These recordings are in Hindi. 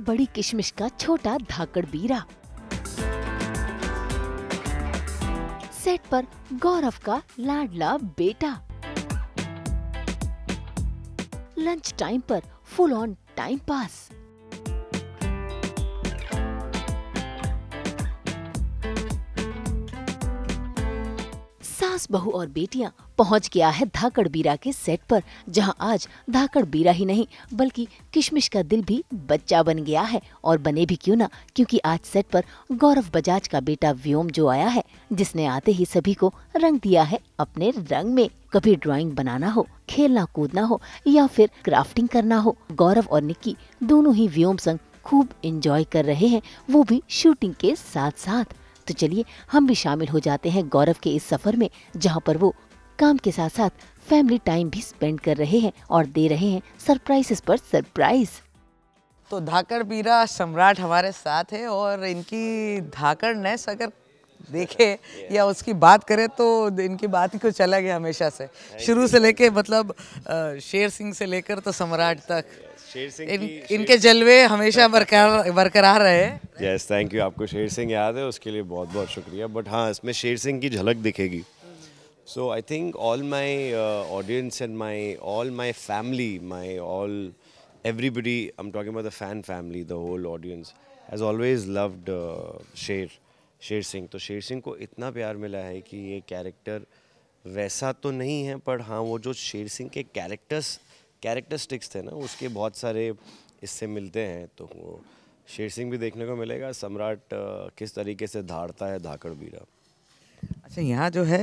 बड़ी किशमिश का छोटा धाकड़ बीरा। सेट पर गौरव का लाडला बेटा। लंच टाइम पर फुल ऑन टाइम पास। सास बहू और बेटियां पहुंच गया है धाकड़ बीरा के सेट पर, जहां आज धाकड़ बीरा ही नहीं बल्कि किशमिश का दिल भी बच्चा बन गया है। और बने भी क्यों ना, क्योंकि आज सेट पर गौरव बजाज का बेटा व्योम जो आया है, जिसने आते ही सभी को रंग दिया है अपने रंग में। कभी ड्राइंग बनाना हो, खेलना कूदना हो या फिर क्राफ्टिंग करना हो, गौरव और निक्की दोनों ही व्योम संग खूब एंजॉय कर रहे हैं, वो भी शूटिंग के साथ साथ। तो चलिए हम भी शामिल हो जाते हैं गौरव के इस सफर में, जहां पर वो काम के साथ साथ फैमिली टाइम भी स्पेंड कर रहे हैं और दे रहे हैं सरप्राइजेस पर सरप्राइज। तो धाकड़ बीरा सम्राट हमारे साथ है और इनकी धाकड़नेस अगर देखे या उसकी बात करें तो इनकी बात ही कुछ अलग है हमेशा से, शुरू से लेके मतलब शेर सिंह से लेकर तो सम्राट तक इनके जलवे हमेशा बरकरार रहे। Yes, thank you. आपको शेर सिंह याद है, उसके लिए बहुत बहुत शुक्रिया। बट हाँ, इसमें शेर सिंह की झलक दिखेगी। So I think all my audience and all my family, everybody, I'm talking about the fan family, the whole audience has always loved Sher Singh. तो शेर सिंह को इतना प्यार मिला है कि ये कैरेक्टर वैसा तो नहीं है, पर हाँ वो जो शेर सिंह के कैरेक्टरिस्टिक्स थे ना, उसके बहुत सारे इससे मिलते हैं। तो वो शेर सिंह भी देखने को मिलेगा, सम्राट किस तरीके से धाड़ता है धाकड़ बीरा। अच्छा, यहाँ जो है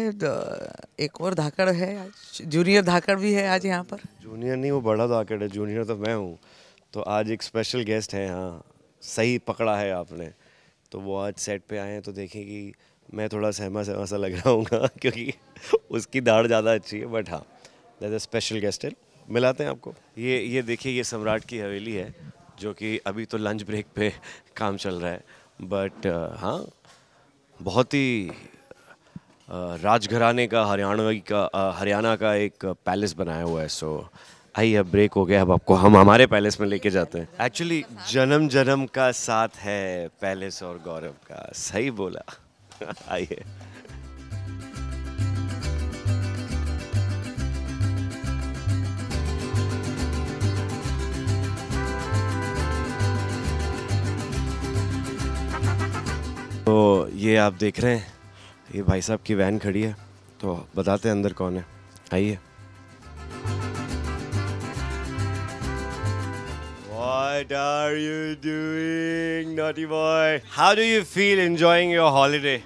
एक और धाकड़ है, जूनियर धाकड़ भी है आज यहाँ पर। जूनियर नहीं, वो बड़ा धाकड़ है, जूनियर तो मैं हूँ। तो आज एक स्पेशल गेस्ट है। हाँ, सही पकड़ा है आपने। तो वो आज सेट पे आए हैं, तो देखें कि मैं थोड़ा सहमा सा लग रहा हूँ क्योंकि उसकी दाढ़ ज़्यादा अच्छी है। बट हाँ, दैट इज स्पेशल गेस्ट है, मिलाते हैं आपको। ये देखिए, ये सम्राट की हवेली है, जो कि अभी तो लंच ब्रेक पे काम चल रहा है। बट हाँ, बहुत ही राजघराने का हरियाणा का एक पैलेस बनाया हुआ है। सो आइए, अब ब्रेक हो गया, अब आपको हम हमारे पैलेस में लेके जाते हैं। एक्चुअली जन्म जन्म का साथ है पैलेस और गौरव का, सही बोला। आइए। तो ये आप देख रहे हैं, ये भाई साहब की वैन खड़ी है, तो बताते हैं अंदर कौन है। आइए। What are you doing, naughty boy? How do you feel enjoying your holiday?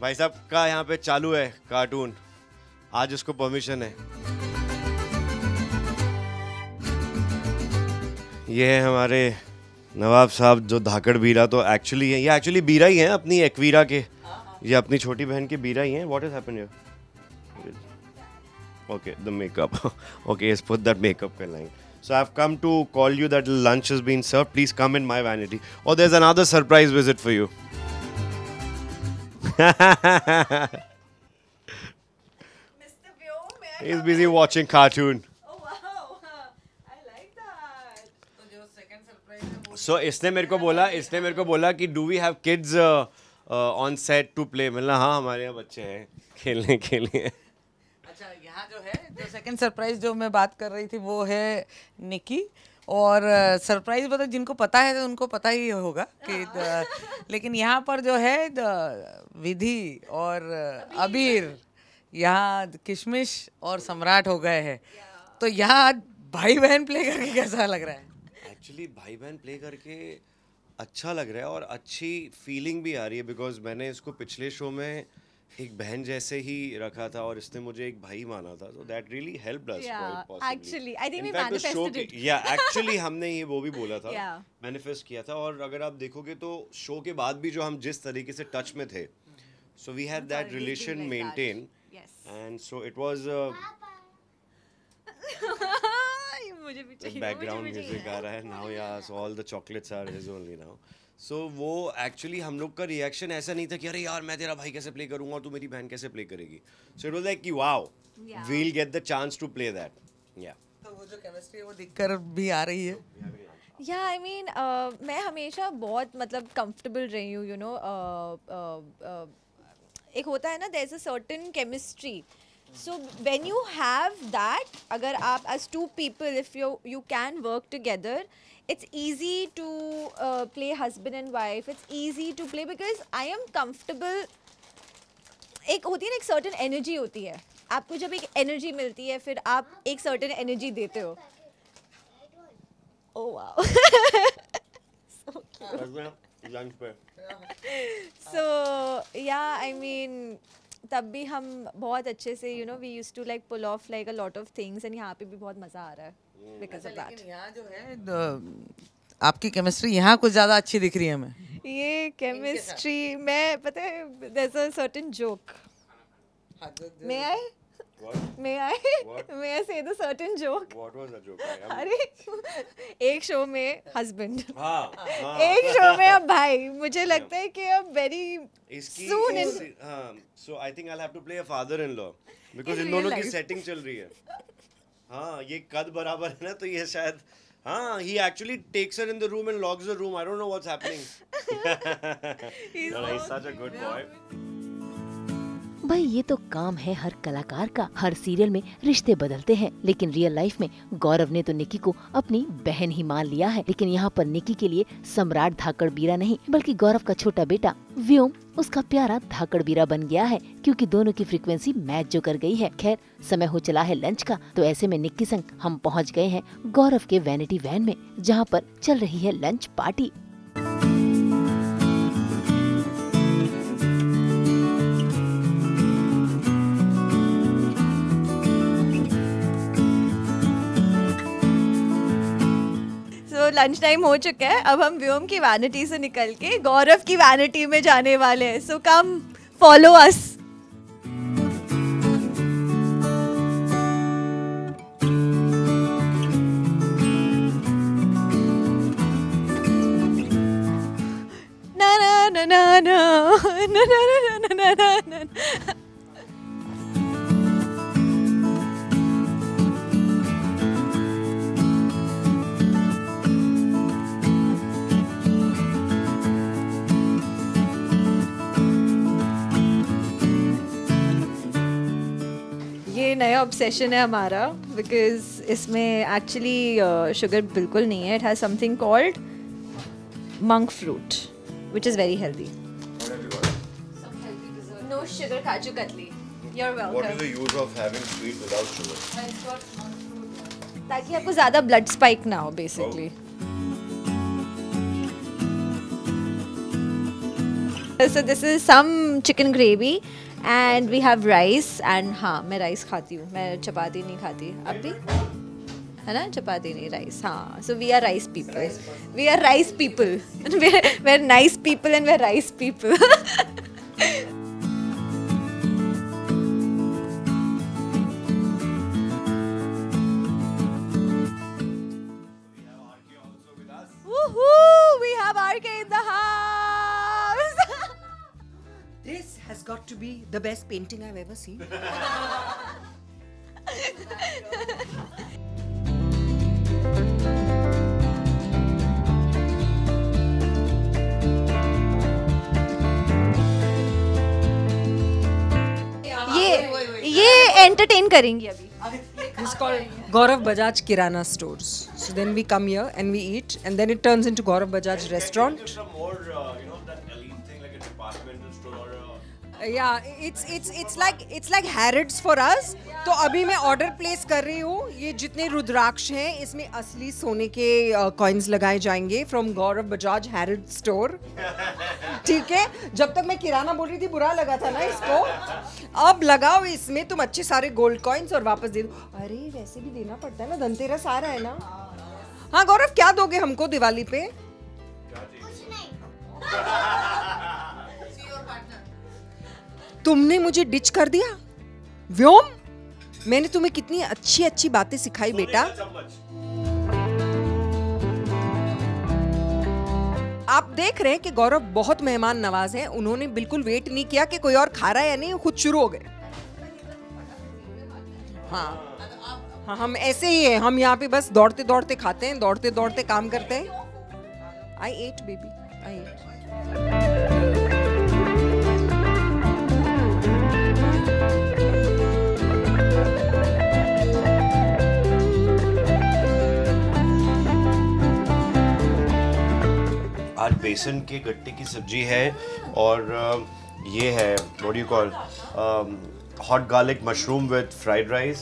भाई साहब का यहाँ पे चालू है कार्टून, आज उसको परमिशन है। ये है हमारे नवाब साहब, जो धाकड़ बीरा तो एक्चुअली है, ये एक्चुअली बीरा ही है अपनी एक्वीरा के, ये अपनी छोटी बहन के बीरा ही हैं। What has happened here? Okay, the makeup. Okay, let's put that makeup ka line. So I've come to call you that lunch has been served. Please come in my vanity. Oh, there's another surprise visit for you. Mr. Vyom, he's busy watching cartoon. Oh wow, I like that. तो जो second surprise है वो So इसने मेरे को बोला कि do we have kids on set to play? मतलब हाँ, हमारे यहाँ बच्चे हैं खेलने के लिए। अच्छा, यहाँ जो है, जो सेकंड सरप्राइज जो मैं बात कर रही थी वो है निकी। और सरप्राइज मतलब जिनको पता है तो उनको पता ही होगा कि लेकिन यहाँ पर जो है विधि और अबीर, यहाँ किशमिश और सम्राट हो गए हैं। तो यहाँ भाई बहन प्ले करके कैसा लग रहा है? एक्चुअली भाई बहन प्ले करके अच्छा लग रहा है और अच्छी फीलिंग भी आ रही है, बिकॉज मैंने इसको पिछले शो में एक बहन जैसे ही रखा था और इसने मुझे एक भाई माना था, so that really helped us quite possibly. Actually, I think In we fact, manifested it. actually हमने ये वो भी बोला था, Yeah. मैनिफेस्ट किया था। और अगर आप देखोगे तो शो के बाद भी जो हम जिस तरीके से टच में थे, so we had that relation maintained, Yes. and so it was मुझे भी चाहिए, बैकग्राउंड मुझे भी म्यूजिक चाहिए। आ रहा है now, yeah, so all the chocolates are his only now. So वो एक्चुअली हम लोग का रिएक्शन ऐसा नहीं था कि अरे यार मैं तेरा भाई कैसे प्ले करूंगा और तू मेरी बहन कैसे प्ले करेगी। सो इट वाज लाइक कि wow, we'll get the chance to play that. या तो वो जो केमिस्ट्री है वो दिखकर भी आ रही है। Yeah, I mean, मैं हमेशा बहुत मतलब comfortable रही हूँ, you know. एक होता है ना, there's a certain chemistry. So when you have that, अगर आप as two people, if you can work together, it's easy to play husband and wife. It's easy to play because I am comfortable. एक होती है ना, एक certain energy होती है. आपको जब एक energy मिलती है, फिर आप एक certain energy देते हो. Oh wow. So yeah, I mean, तब भी हम बहुत अच्छे से, you know, we used to like pull off like a lot of things, and यहाँ पे भी बहुत मजा आ रहा है because of that. लेकिन यहाँ जो है आपकी केमिस्ट्री यहाँ कुछ ज्यादा अच्छी दिख रही है हमें. ये केमिस्ट्री मैं पता है, there's a certain joke. May I? What? May I? What? May I say the certain joke? What was the joke? अरे एक शो में husband, हाँ, एक शो में अब भाई, मुझे लगता है कि अब very soon in So I think I'll have to play a father-in-law because In इन दोनों real की life. सेटिंग चल रही है. हाँ, ये कद बराबर है ना, तो ये शायद हाँ, he actually takes her in the room and locks the room. I don't know what's happening. He's such a good boy. भाई ये तो काम है हर कलाकार का। हर सीरियल में रिश्ते बदलते हैं, लेकिन रियल लाइफ में गौरव ने तो निकी को अपनी बहन ही मान लिया है। लेकिन यहाँ पर निकी के लिए सम्राट धाकड़ बीरा नहीं, बल्कि गौरव का छोटा बेटा व्योम उसका प्यारा धाकड़ बीरा बन गया है, क्योंकि दोनों की फ्रीक्वेंसी मैच जो कर गई है। खैर, समय हो चला है लंच का, तो ऐसे में निक्की संग हम पहुँच गए हैं गौरव के वैनिटी वैन में, जहाँ पर चल रही है लंच पार्टी। लंच टाइम हो चुका है, अब हम व्योम की वैनिटी से निकल के गौरव की वैनिटी में जाने वाले हैं। सो कम फॉलो अस। ना ना ना ना ना ना ना ना ना ना। ये नया ऑब्सेशन है हमारा, बिकॉज इसमें एक्चुअली शुगर बिल्कुल नहीं है। It has something called monk fruit which is very healthy. No sugar kaju katli. You are What is welcome. the use of having sweet without sugar? ताकि आपको ज़्यादा ब्लड स्पाइक ना हो basically. So this is some chicken gravy and we have rice and हाँ मैं राइस खाती हूँ, मैं चपाती नहीं खाती। अब भी है ना, चपाती नहीं, राइस। हाँ, so we are rice people. We are rice people. We're nice people and we're rice people. Woohoo! We have RK in the house. This has got to be the best painting I've ever seen. ये एंटरटेन करेंगी अभी। This is called Gaurav Bajaj Kirana Stores. So then we come here and we eat, and then it turns into Gaurav Bajaj restaurant. Some more, that elite thing like a departmental store or a... Yeah, it's like Harrods for us. तो अभी मैं ऑर्डर प्लेस कर रही हूँ। ये जितने रुद्राक्ष हैं इसमें असली सोने के कॉइन्स लगाए जाएंगे फ्रॉम गौरव बजाज हैरड स्टोर। ठीक है, जब तक मैं किराना बोल रही थी बुरा लगा था ना इसको। अब लगाओ इसमें तुम अच्छे सारे गोल्ड कॉइन्स और वापस दे दो। अरे वैसे भी देना पड़ता है ना, धनतेरस आ रहा है ना। हाँ गौरव, क्या दोगे हमको दिवाली पे? तुमने मुझे डिच कर दिया व्योम। मैंने तुम्हें कितनी अच्छी अच्छी बातें सिखाई बेटा। आप देख रहे हैं कि गौरव बहुत मेहमान नवाज हैं। उन्होंने बिल्कुल वेट नहीं किया कि कोई और खा रहा है या नहीं, खुद शुरू हो गए। हाँ हाँ, हम ऐसे ही हैं, हम यहाँ पे बस दौड़ते दौड़ते खाते हैं, दौड़ते दौड़ते काम करते हैं। I ate baby, I ate. आज बेसन के गट्टे की सब्जी है और ये है what you call hot garlic mushroom with fried rice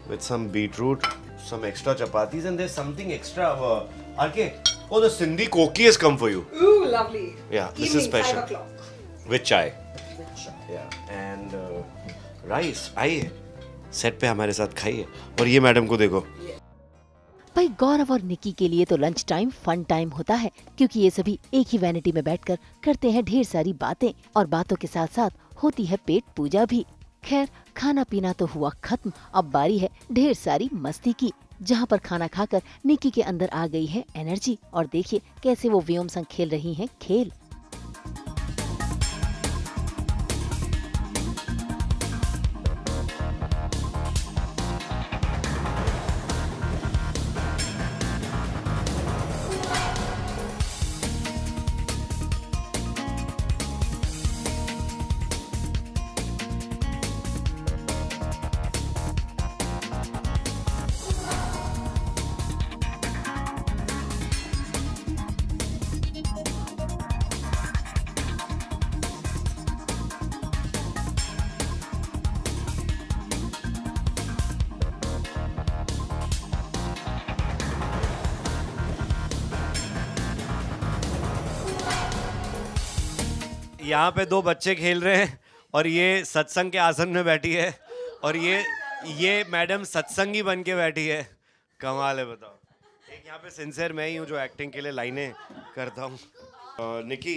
with some beetroot, some extra chapatis, and there's something extra. RK, oh, the Sindhi koki has come for you. Ooh, lovely. Yeah, this is Evening, special. 5 o'clock. With chai. Yeah, and rice. आइए सेट पे हमारे साथ खाइए। और ये मैडम को देखो। भाई गौरव और निकी के लिए तो लंच टाइम फन टाइम होता है, क्योंकि ये सभी एक ही वैनिटी में बैठकर करते हैं ढेर सारी बातें, और बातों के साथ साथ होती है पेट पूजा भी। खैर खाना पीना तो हुआ खत्म, अब बारी है ढेर सारी मस्ती की, जहाँ पर खाना खाकर निकी के अंदर आ गई है एनर्जी, और देखिए कैसे वो व्योम संग खेल रही हैं खेल। यहाँ पे दो बच्चे खेल रहे हैं और ये सत्संग के आसन में बैठी है, और ये मैडम सत्संगी बन के बैठी है। कमाल है, बताओ। एक यहाँ पे सिंसियर मैं ही हूँ जो एक्टिंग के लिए लाइनें करता हूँ। निकी,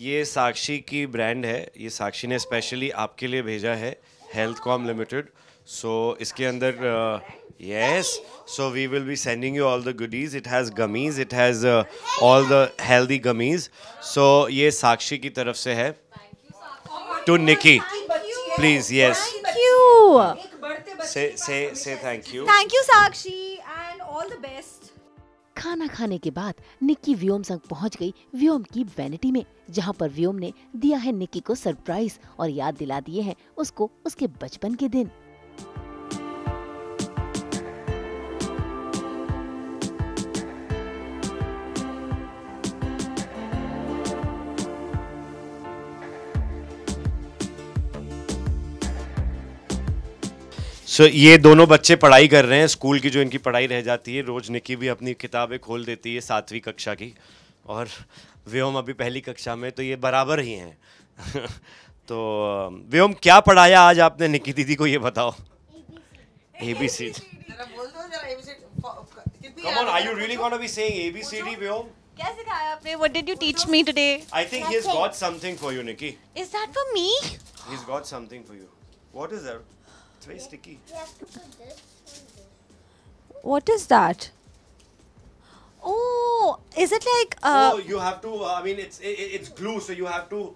ये साक्षी की ब्रांड है, ये साक्षी ने स्पेशली आपके लिए भेजा है, हेल्थकॉम लिमिटेड। सो इसके अंदर yes, so we will be sending you all the goodies. It has gummies, it has all the healthy gummies. So ये साक्षी की तरफ से है to Nikki. Please, yes. Thank you. Say thank you. Thank you, Sakshi, and all the best. खाना खाने के बाद निक्की व्योम संग पहुंच गई व्योम की वैनिटी में, जहां पर व्योम ने दिया है निक्की को सरप्राइज और याद दिला दिए हैं उसको उसके बचपन के दिन। So, ये दोनों बच्चे पढ़ाई कर रहे हैं, स्कूल की जो इनकी पढ़ाई रह जाती है। रोज निकी भी अपनी किताबें खोल देती है 7वीं कक्षा की, और व्योम अभी पहली कक्षा में, तो ये बराबर ही हैं। तो व्योम, क्या पढ़ाया आज आपने निकी दीदी को, ये बताओ। ABCD। Come on, are you really gonna be saying ABCD, व्योम? क्या सिखाया आपने? What did you teach me today? I think he's got something for you, Nikki. Is that for me? He's got something for you. What is that? It's very sticky. What is that? Oh, is it like Oh, you have to. I mean, it's glue, so you have to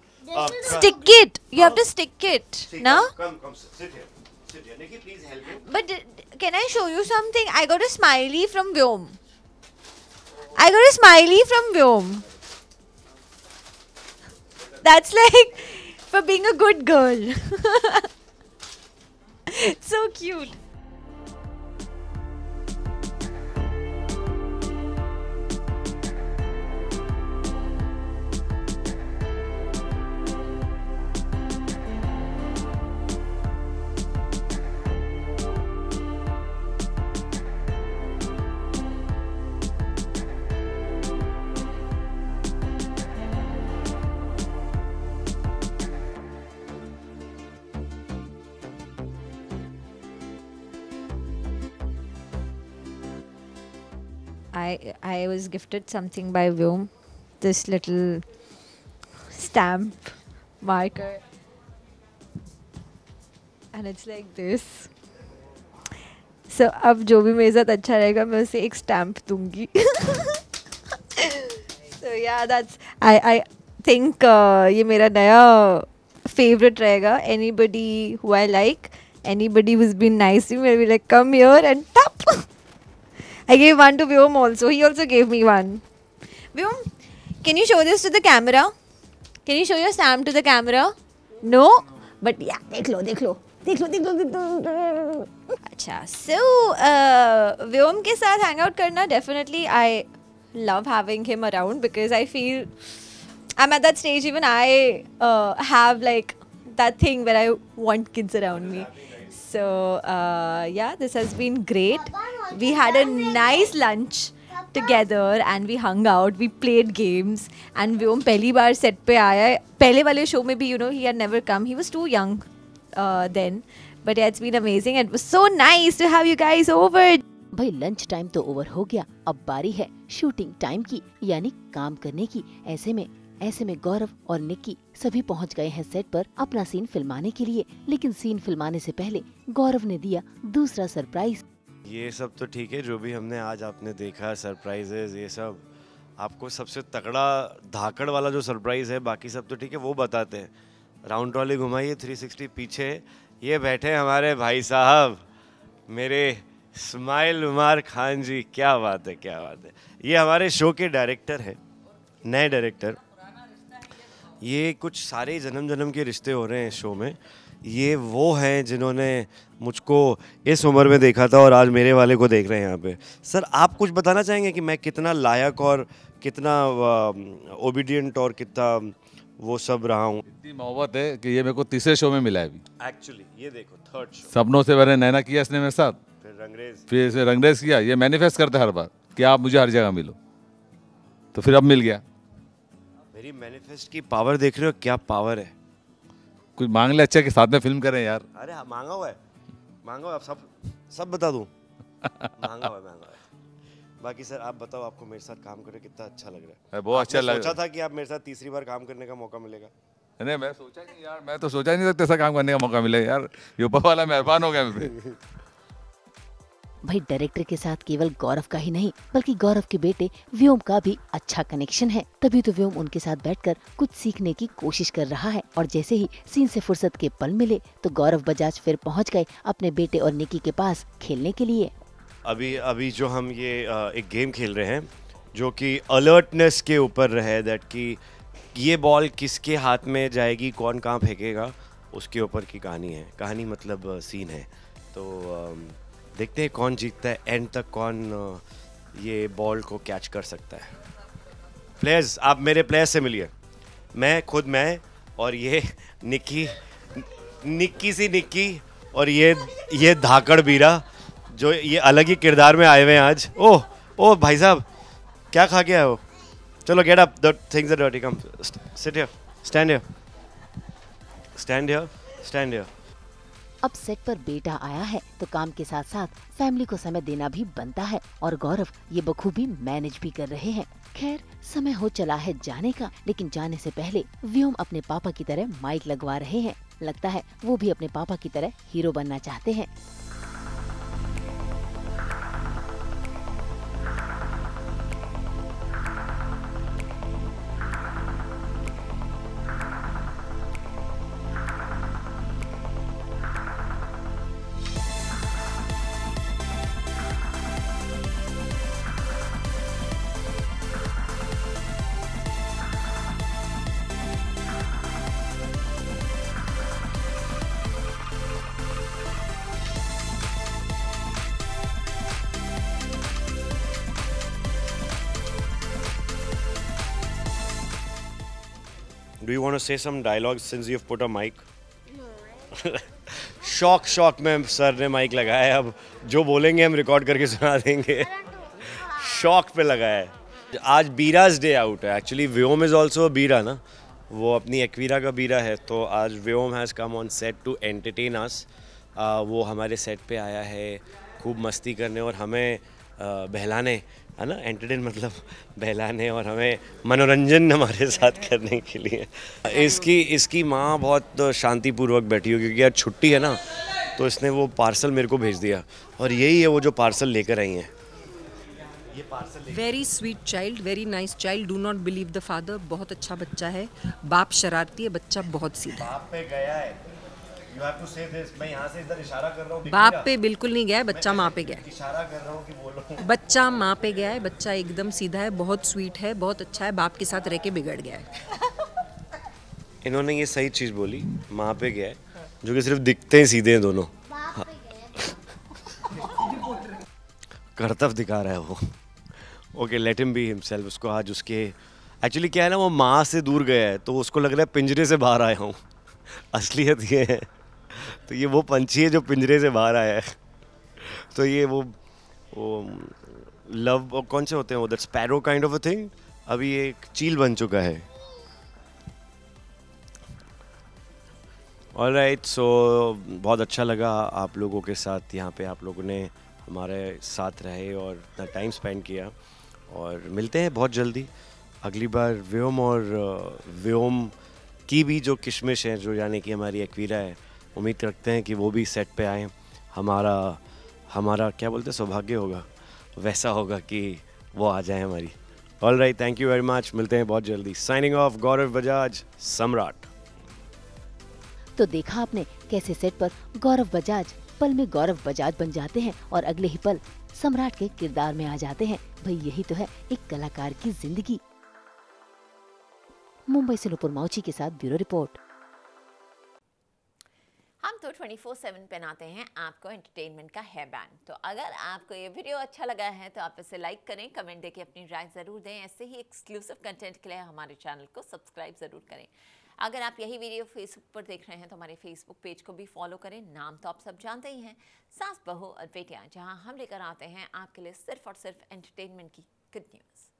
stick it? You have to stick it, See, no? come, sit here. Sit here. Nikki, please help me. But can I show you something? I got a smiley from Vyom. I got a smiley from Vyom. That's like for being a good girl. So cute. I was gifted something by Vyom. This little stamp marker. And it's like this. So अब जो भी मेरे साथ अच्छा रहेगा मैं उसे एक stamp दूंगी. So yeah, that's I think ये मेरा नया favorite रहेगा. Anybody who I like, anybody who's been nice to me, I'll be like, come here and tap. I gave one to Vyom also. He also gave me one. Vyom, can you show this to the camera? Can you show your stamp to the camera? No? But yeah, देख लो. अच्छा, so Vyom के साथ hang out करना, definitely I love having him around because I feel I'm at that stage, even I have like that thing where I want kids around me. So yeah, this has been great. We had a nice lunch together and we hung out, we played games, and Vyom पहली बार set पे आया है. पहले वाले show में भी, you know, he had never come. He was too young then. But yeah, it's been amazing. It was so nice to have you guys over. भाई लंच टाइम तो ओवर हो गया, अब बारी है शूटिंग टाइम की, यानी काम करने की। ऐसे में गौरव और निक्की सभी पहुंच गए हैं सेट पर अपना सीन फिल्माने के लिए। लेकिन सीन फिल्माने से पहले गौरव ने दिया दूसरा सरप्राइज। ये सब तो ठीक है, जो भी हमने आज आपने देखा सरप्राइजेज, ये सब आपको सबसे तगड़ा धाकड़ वाला जो सरप्राइज है, बाकी सब तो ठीक है, वो बताते हैं। राउंड ट्रॉली घुमाइए 360 पीछे, ये बैठे हमारे भाई साहब, मेरे स्माइल उमर खान जी। क्या बात है, क्या बात है। ये हमारे शो के डायरेक्टर है, नए डायरेक्टर। ये कुछ सारे जन्म के रिश्ते हो रहे हैं शो में। ये वो हैं जिन्होंने मुझको इस उम्र में देखा था और आज मेरे वाले को देख रहे हैं यहाँ पे। सर, आप कुछ बताना चाहेंगे कि मैं कितना लायक और कितना ओबीडियंट और कितना वो सब रहा हूँ? इतनी मोहब्बत है कि ये मेरे को तीसरे शो में मिला है अभी। एक्चुअली ये देखो, थर्ड शो। सपनों से मैंने नैना किया इसने मेरे साथ, फिर इसे रंगरेज किया। ये मैनिफेस्ट करते हर बार कि आप मुझे हर जगह मिलो, तो फिर अब मिल गया। मेरी मैनिफेस्ट की पावर देख रहे हो, क्या पावर है। कुछ मांग ले अच्छा कि साथ में फिल्म करें यार। अरे हाँ, मांगा हुआ है, आप सब बता दूं। मांगा हुआ है। बाकी सर आप बताओ, आपको मेरे साथ काम करके कितना अच्छा लग रहा है? बहुत अच्छा लग रहा है। सोचा था कि आप मेरे साथ तीसरी बार काम करने का मौका मिलेगा? नहीं, मैं सोचा नहीं यार, मैं तो सोचा ही नहीं था ऐसा काम करने का मौका मिले यार। ये ऊपर वाला मेहरबान हो गया मेरे पे। भाई डायरेक्टर के साथ केवल गौरव का ही नहीं, बल्कि गौरव के बेटे व्योम का भी अच्छा कनेक्शन है। तभी तो व्योम उनके साथ बैठकर कुछ सीखने की कोशिश कर रहा है। और जैसे ही सीन से फुर्सत के पल मिले तो गौरव बजाज फिर पहुंच गए अपने बेटे और निक्की के पास खेलने के लिए। अभी जो हम ये एक गेम खेल रहे हैं जो कि अलर्टनेस के ऊपर रहे, दैट कि ये बॉल किसके हाथ में जाएगी, कौन कहाँ फेंकेगा, उसके ऊपर की कहानी है। कहानी मतलब सीन है। तो देखते हैं कौन जीतता है, एंड तक कौन ये बॉल को कैच कर सकता है। प्लेयर्स, आप मेरे प्लेयर्स से मिलिए। मैं और ये निक्की सी निक्की और ये धाकड़ बीरा, जो ये अलग ही किरदार में आए हुए हैं आज। ओह भाई साहब, क्या खा के आए हो? चलो get up, the things are dirty, come sit here, stand here. अब सेट पर बेटा आया है तो काम के साथ साथ फैमिली को समय देना भी बनता है, और गौरव ये बखूबी मैनेज भी कर रहे हैं। खैर, समय हो चला है जाने का, लेकिन जाने से पहले व्योम अपने पापा की तरह माइक लगवा रहे हैं। लगता है वो भी अपने पापा की तरह हीरो बनना चाहते हैं। Do you want to say some dialogues since you've put a mic? शौक में सर ने माइक लगाया है, अब जो बोलेंगे हम रिकॉर्ड करके सुना देंगे। शौक पे लगाया है। आज बीराज डे आउट है। Actually Vyom is also a बीरा ना, वो अपनी एक्वीरा का बीरा है। तो आज Vyom has come on set to entertain us. वो हमारे सेट पे आया है खूब मस्ती करने और हमें बहलाने, है ना, एंटरटेन मतलब बहलाने और हमें मनोरंजन हमारे साथ करने के लिए। इसकी माँ बहुत शांतिपूर्वक बैठी हो, क्योंकि यार छुट्टी है ना, तो इसने वो पार्सल मेरे को भेज दिया और यही है वो जो पार्सल लेकर आई हैं। ये parcel very sweet child, very nice child, do not believe the father. बहुत अच्छा बच्चा है। बाप शरारती है, बच्चा बहुत सीधा है। बाप पे गया है, You have to say this. मैं यहाँ से इधर इशारा कर रहा हूँ. बाप पे बिल्कुल नहीं गया है, बच्चा माँ पे गया है. इशारा कर रहा हूँ कि बोलो. बच्चा माँ पे गया है, बच्चा एकदम सीधा है, बहुत स्वीट है, बहुत अच्छा है, बाप के साथ रह के बिगड़ गया है. इन्होंने ये सही चीज़ बोली, माँ पे गया है, जो कि सिर्फ दिखते हैं सीधे हैं दोनों. करतब दिखा रहा है वो. Okay, let him B himself. उसको आज उसके एक्चुअली क्या है ना, वो माँ से दूर गया है तो उसको लग रहा है पिंजरे से बाहर आया हूँ. असलियत ये है. तो ये वो पंछी है जो पिंजरे से बाहर आया है. तो ये वो लव कौन से होते हैं उधर, sparrow kind of a thing, अभी ये एक चील बन चुका है. ऑलराइट, सो बहुत अच्छा लगा आप लोगों के साथ यहाँ पे, आप लोगों ने हमारे साथ रहे और इतना टाइम स्पेंड किया. और मिलते हैं बहुत जल्दी अगली बार. व्योम और व्योम की भी जो किशमिश है, जो यानी कि हमारी एक्वीरा है, उम्मीद रखते हैं कि वो भी सेट पे आए. हमारा क्या बोलते हैं, सौभाग्य होगा, वैसा होगा कि वो आ जाए हमारी. Alright, thank you very much. मिलते हैं बहुत जल्दी. साइनिंग ऑफ, गौरव बजाज, सम्राट. तो देखा आपने कैसे सेट पर गौरव बजाज पल में गौरव बजाज बन जाते हैं और अगले ही पल सम्राट के किरदार में आ जाते हैं. भाई यही तो है एक कलाकार की जिंदगी. मुंबई से नुपुर मौची के साथ ब्यूरो रिपोर्ट. हम तो 24/7 पहनाते हैं आपको एंटरटेनमेंट का हेयर बैंड. तो अगर आपको ये वीडियो अच्छा लगा है तो आप इसे लाइक करें, कमेंट देके अपनी राय ज़रूर दें. ऐसे ही एक्सक्लूसिव कंटेंट के लिए हमारे चैनल को सब्सक्राइब ज़रूर करें. अगर आप यही वीडियो फेसबुक पर देख रहे हैं तो हमारे फेसबुक पेज को भी फॉलो करें. नाम तो आप सब जानते ही हैं, सास बहू और बेटियां, जहां हम लेकर आते हैं आपके लिए सिर्फ और सिर्फ एंटरटेनमेंट की गुड न्यूज़.